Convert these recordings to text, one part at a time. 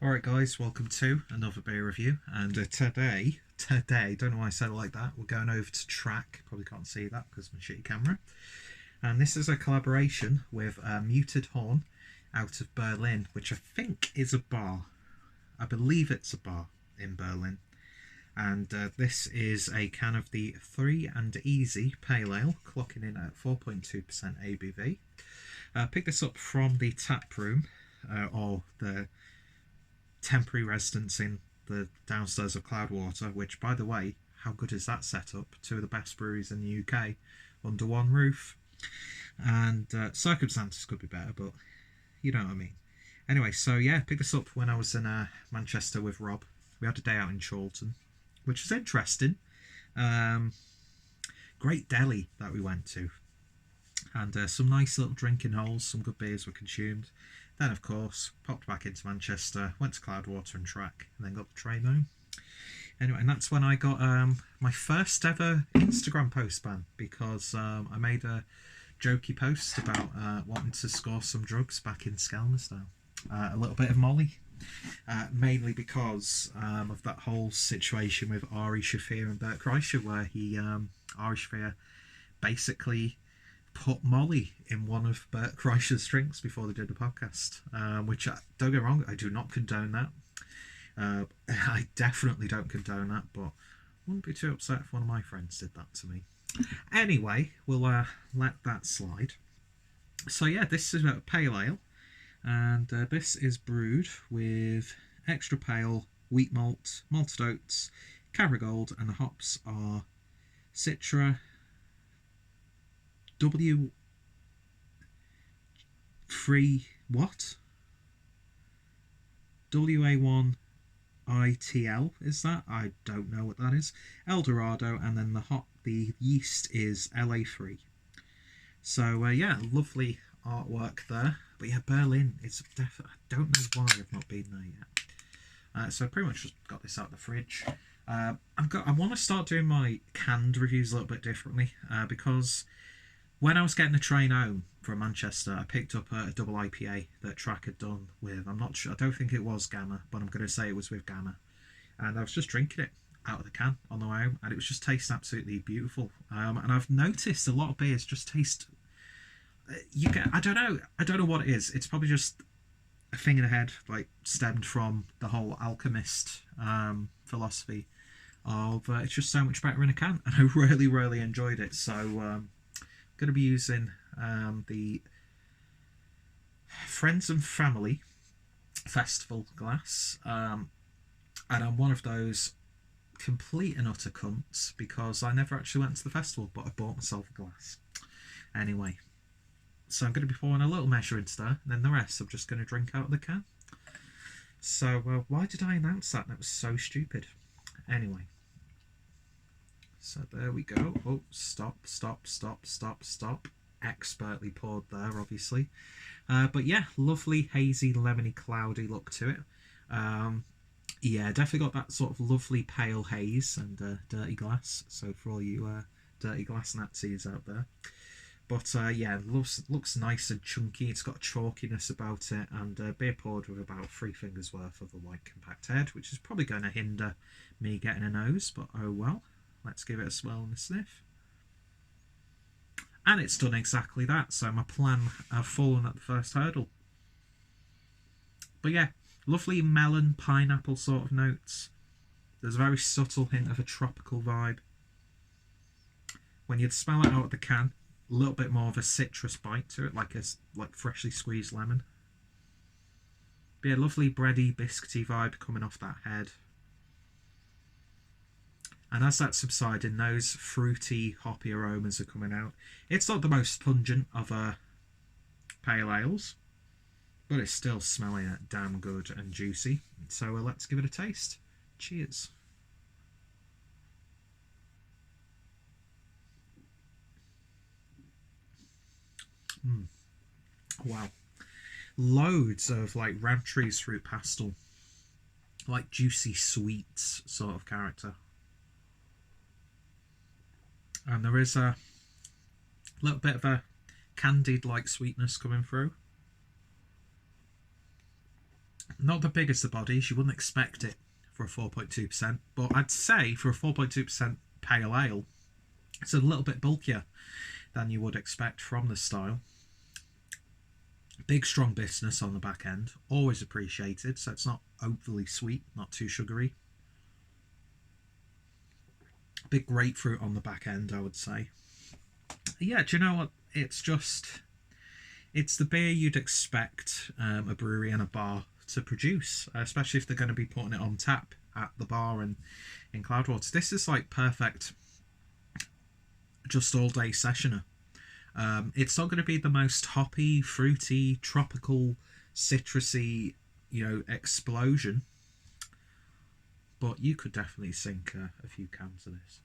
Alright guys, welcome to another beer review, and today, don't know why I said it like that, we're going over to Track. Probably can't see that because of my shitty camera. And this is a collaboration with Muted Horn out of Berlin, which I think is a bar. I believe it's a bar in Berlin. And this is a can of the Free and Easy Pale Ale, clocking in at 4.2% ABV. Picked this up from the tap room, or the temporary residence in the downstairs of Cloudwater, which, by the way, how good is that setup? Two of the best breweries in the UK under one roof. And circumstances could be better, but you know what I mean. Anyway, so yeah, picked this up when I was in Manchester with Rob. We had a day out in Chorlton, which was interesting. Great deli that we went to, and some nice little drinking holes. Some good beers were consumed. Then, of course, popped back into Manchester, went to Cloudwater and Track, and then got the train home. Anyway, and that's when I got my first ever Instagram post ban, because I made a jokey post about wanting to score some drugs back in Skelmersdale. A little bit of Molly, mainly because of that whole situation with Ari Shafir and Bert Kreischer, where Ari Shafir basically put Molly in one of Bert Kreischer's drinks before they did the podcast, which, don't get me wrong, I do not condone that. I definitely don't condone that, but wouldn't be too upset if one of my friends did that to me. Anyway, we'll let that slide. So yeah, this is a pale ale, and this is brewed with extra pale wheat malt, malted oats, Caragold, and the hops are Citra W3 what? WA1 ITL is that? I don't know what that is. Eldorado, and then the yeast is LA3. So yeah, lovely artwork there. But yeah, Berlin, it's definitely, I don't know why I've not been there yet. So I pretty much just got this out of the fridge. I want to start doing my canned reviews a little bit differently, because when I was getting the train home from Manchester, I picked up a double IPA that Track had done with, I'm not sure, I don't think it was Gamma, but I'm going to say it was with Gamma. And I was just drinking it out of the can on the way home, and it was just tasting absolutely beautiful. And I've noticed a lot of beers just taste, I don't know what it is. It's probably just a thing in the head, like stemmed from the whole alchemist philosophy of it's just so much better in a can, and I really, really enjoyed it. So going to be using the Friends and Family Festival glass, and I'm one of those complete and utter cunts because I never actually went to the festival, but I bought myself a glass anyway. So I'm going to be pouring a little measure into there, and then the rest I'm just going to drink out of the can. So why did I announce that? That was so stupid. Anyway, so there we go. Oh, stop. Expertly poured there, obviously. But yeah, lovely, hazy, lemony, cloudy look to it. Yeah, definitely got that sort of lovely pale haze and dirty glass. So for all you dirty glass Nazis out there. But yeah, looks nice and chunky. It's got a chalkiness about it, and beer poured with about 3 fingers worth of the white compact head, which is probably going to hinder me getting a nose, but oh well. Let's give it a swirl and a sniff. And it's done exactly that, so my plan fallen at the first hurdle. But yeah, lovely melon, pineapple sort of notes. There's a very subtle hint of a tropical vibe. When you'd smell it out of the can, a little bit more of a citrus bite to it, like freshly squeezed lemon. But yeah, lovely bready, biscuity vibe coming off that head. And as that's subsiding, those fruity, hoppy aromas are coming out. It's not the most pungent of pale ales, but it's still smelling damn good and juicy. So let's give it a taste. Cheers. Wow. Loads of like Rantree's fruit pastel, like juicy sweets sort of character. And there is a little bit of a candied like sweetness coming through. Not the biggest of bodies, you wouldn't expect it for a 4.2%, but I'd say for a 4.2% pale ale, it's a little bit bulkier than you would expect from the style. Big strong bitterness on the back end, always appreciated, so it's not overly sweet, not too sugary. Big grapefruit on the back end, I would say. Yeah, do you know what? It's the beer you'd expect a brewery and a bar to produce, especially if they're going to be putting it on tap at the bar and in Cloudwater. This is like perfect just all day sessioner. It's not going to be the most hoppy, fruity, tropical, citrusy, explosion, but you could definitely sink a few cans of this.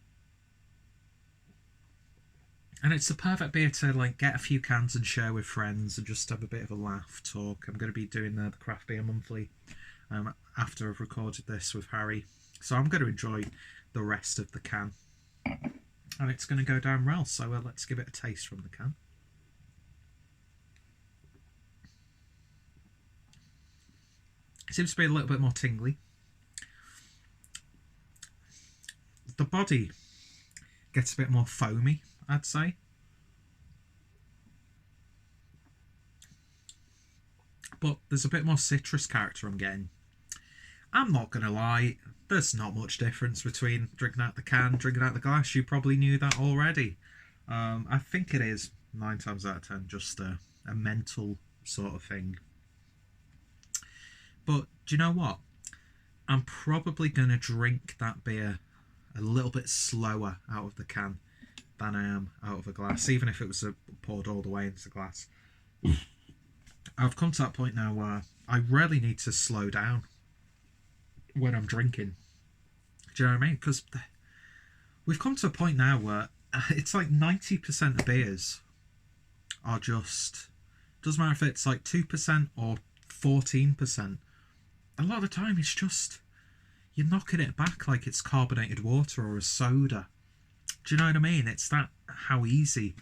And it's the perfect beer to like get a few cans and share with friends and just have a bit of a laugh, talk. I'm going to be doing the Craft Beer Monthly after I've recorded this with Harry, so I'm going to enjoy the rest of the can, and it's going to go down well. So let's give it a taste from the can. It seems to be a little bit more tingly. The body gets a bit more foamy, I'd say. But there's a bit more citrus character I'm getting. I'm not going to lie, there's not much difference between drinking out the can, drinking out the glass. You probably knew that already. I think it is 9 times out of 10 just a mental sort of thing. But do you know what? I'm probably going to drink that beer a little bit slower out of the can than I am out of a glass, even if it was poured all the way into the glass. I've come to that point now where I really need to slow down when I'm drinking. Do you know what I mean? Because we've come to a point now where it's like 90% of beers are just, doesn't matter if it's like 2% or 14%. A lot of the time it's just, you're knocking it back like it's carbonated water or a soda. Do you know what I mean? It's that how easy.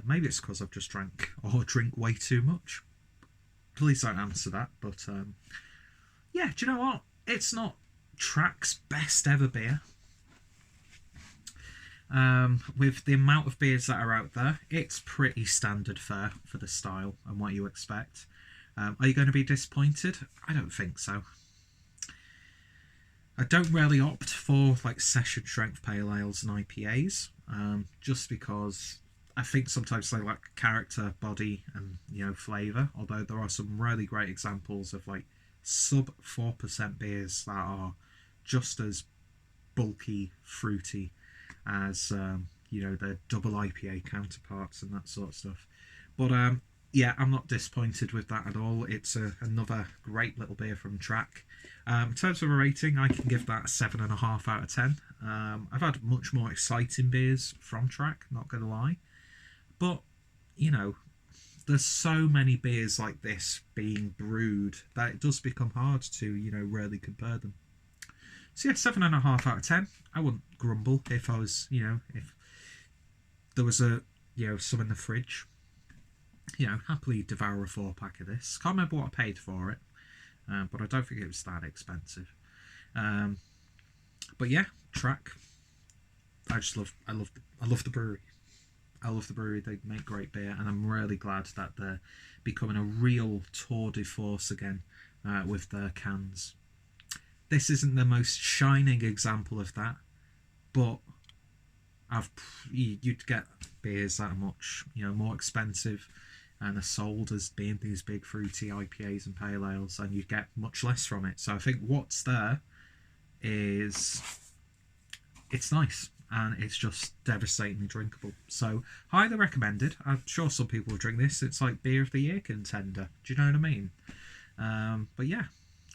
Maybe it's because I've just drank or drink way too much. Please don't answer that. But yeah, do you know what? It's not Track's best ever beer. With the amount of beers that are out there, it's pretty standard fare for the style and what you expect. Are you going to be disappointed? I don't think so. I don't really opt for like session strength pale ales and IPAs, just because I think sometimes they lack character, body, and flavour. Although there are some really great examples of like sub 4% beers that are just as bulky, fruity as their double IPA counterparts and that sort of stuff. But yeah, I'm not disappointed with that at all. It's another great little beer from Track. In terms of a rating, I can give that a 7.5 out of 10. I've had much more exciting beers from Track, not going to lie. But, there's so many beers like this being brewed that it does become hard to, really compare them. So yeah, 7.5 out of 10. I wouldn't grumble if I was, if there was some in the fridge. Happily devour a 4-pack of this. Can't remember what I paid for it, but I don't think it was that expensive. But yeah, Track. I love the brewery. I love the brewery. They make great beer, and I'm really glad that they're becoming a real tour de force again with their cans. This isn't the most shining example of that, but you'd get beers that are much more expensive and are sold as being these big fruity IPAs and pale ales, and you get much less from it. So I think what's there is it's nice and it's just devastatingly drinkable. So highly recommended. I'm sure some people will drink this. It's like beer of the year contender. Do you know what I mean? But yeah,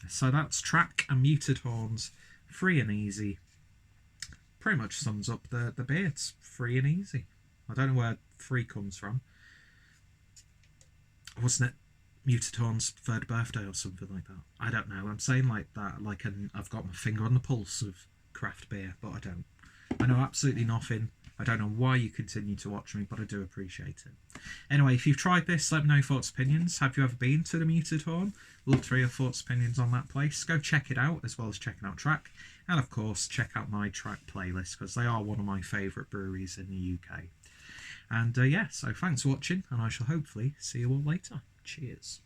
so that's Track and Muted Horns, free and easy. Pretty much sums up the beer. It's free and easy. I don't know where free comes from. Wasn't it Muted Horn's 3rd birthday or something like that? I don't know. I'm saying like that, like I've got my finger on the pulse of craft beer, but I don't. I know absolutely nothing. I don't know why you continue to watch me, but I do appreciate it. Anyway, if you've tried this, let me know your thoughts, opinions. Have you ever been to the Muted Horn? Love to hear your thoughts, opinions on that place. Go check it out, as well as checking out Track. And of course, check out my Track playlist, because they are one of my favourite breweries in the UK. And yeah, so thanks for watching, and I shall hopefully see you all later. Cheers.